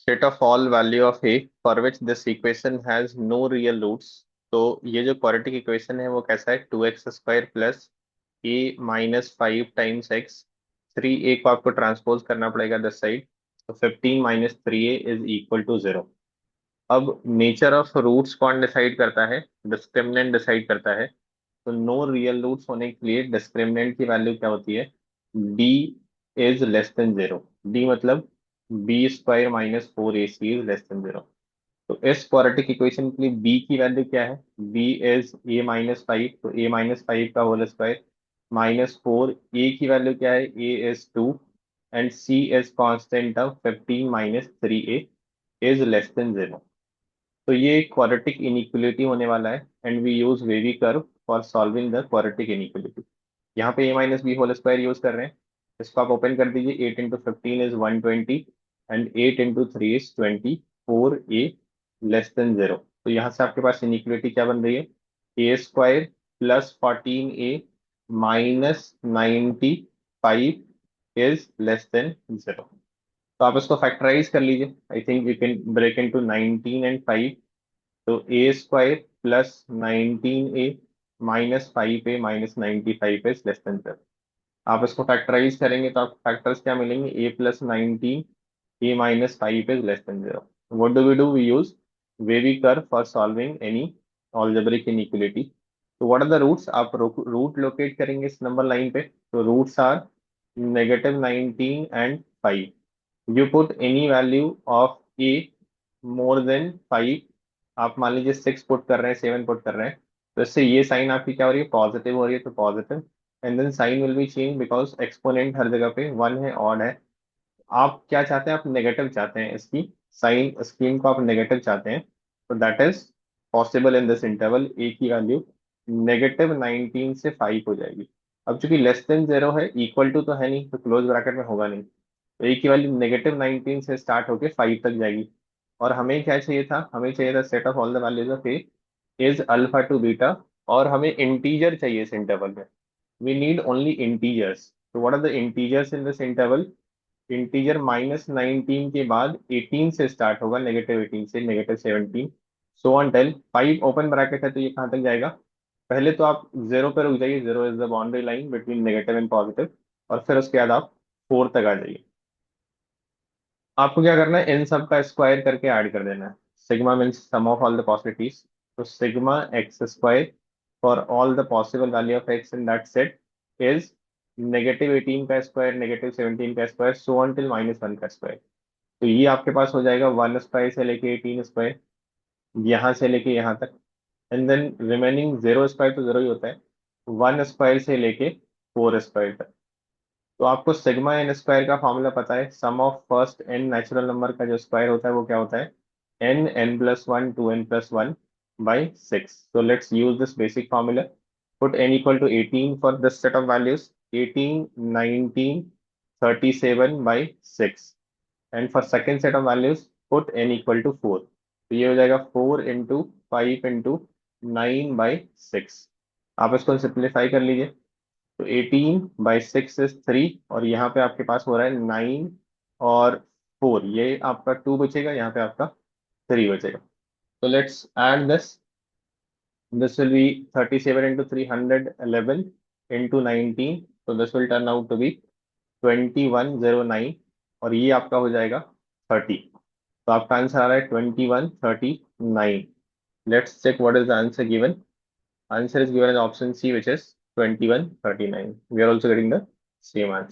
Set of all value of a for which this equation has no real roots। तो ये जो quadratic equation है वो कैसा है, 2x² प्लस ए माइनस 5 टाइम्स एक्स। 3a को आपको ट्रांसपोज करना पड़ेगा दिस साइड, तो 15 - 3a इज इक्वल टू 0। अब नेचर ऑफ रूट्स कौन डिसाइड करता है? डिस्क्रिमिनेंट डिसाइड करता है। तो नो रियल रूट्स होने के लिए डिस्क्रिमिनेंट की वैल्यू क्या होती है? D is less than 0। D मतलब b² - 4ac is less than 0। तो इस क्वाड्रेटिक इक्वेशन के लिए b की वैल्यू क्या है? b इज a-5, तो a-5 का होल स्क्वायर -4। a की वैल्यू क्या है? a is 2 and c is constant of 15 - 3a is less than 0। तो ये एक क्वाड्रेटिक इनइक्वलिटी होने वाला है and we use wavy curve for solving the quadratic inequality. यहाँ पे a - b whole square use कर रहे हैं। इसको आप ओपन कर दीजिए। 8 × 15 is 120 and 8 × 3 is 24a less than 0। तो यहाँ से आपके पास इनइक्वलिटी क्या बन रही है? a² plus 14a minus 95 is less than 0। तो आप इसको फैक्टराइज कर लीजिए। I think you can break into 19 and 5। तो a² plus 19a minus 5a minus 95 is less than 0। आप इसको फैक्टराइज करेंगे तो आपको फैक्टर्स क्या मिलेंगे? a plus 19 a minus 5 is less than 0। What do? We use wavy curve for solving any algebraic inequality। तो what are the roots? आप root locate करेंगे इस नंबर लाइन पे। तो roots are -19 and 5। You put any value of a more than 5। आप मान लीजिए 6 put कर रहे हैं, 7 पुट कर रहे हैं, तो इससे ये साइन आपकी क्या हो रही है? पॉजिटिव हो रही है, तो positive. And then sign will be change because exponent हर जगह पे 1 है, ऑड है। आप क्या चाहते हैं? आप नेगेटिव चाहते हैं, इसकी साइन स्कीम को आप नेगेटिव चाहते हैं। तो that is possible in this interval. A की वैल्यू -19 से 5 हो जाएगी। अब चूंकि लेस देन 0 है, इक्वल टू तो है नहीं, तो क्लोज ब्रैकेट में होगा नहीं। तो ए की वैल्यू -19 से स्टार्ट होके 5 तक जाएगी। और हमें क्या चाहिए था? हमें चाहिए था set of all the values of A is alpha to beta. और हमें इंटीजर चाहिए इस इंटरवल में। We need only integers. तो what are the integers in this interval? Integer -19 के बाद 18 से स्टार्ट होगा, -18 से -17, so on till 5 open bracket है, तो ये कहाँ तक जाएगा? पहले तो आप 0 पे रुक जाइए। 0 is the boundary line between negative and positive. और फिर उसके बाद आप 4 तक आ जाइए। आपको क्या करना है? इन सब का स्क्वायर करके ऐड कर देना है। Sigma means sum of all the possibilities. तो sigma x² for all the possible value of x in that set is -18 का स्क्वायर, -17 का स्क्वायर, सो ऑन टिल -1 का स्क्वायर। तो ये आपके पास हो जाएगा 1² से लेके 18², यहाँ से लेके यहाँ तक। एंड देन रिमेनिंग 0² तो 0 ही होता है, 1² से लेके 4² तक। तो आपको सिग्मा एन स्क्वायर का फॉर्मूला पता है। Sum of first n natural number का जो स्क्वायर होता है वो क्या होता है? n+1 2n+1 by 6। So let's use this basic formula. Put n equal to 18 for this set of values. 18, 19, 37 by 6। And for second set of values, put n equal to 4। तो ये हो जाएगा 4 × 5 × 9 by 6। आप इसको सिंप्लीफाई कर लीजिए। तो 18/6 is 3, और यहाँ पे आपके पास हो रहा है 9 और 4। ये आपका 2 बचेगा, यहाँ पे आपका 3 बचेगा। तो let's add this will be 37 × 3 111 × 19। तो this will turn out to be 2109। और ये आपका हो जाएगा 30। तो आपका आंसर आ रहा है 2139। Let's check what is the answer given. Answer is given as option C, which is 2139. We are also getting the same answer.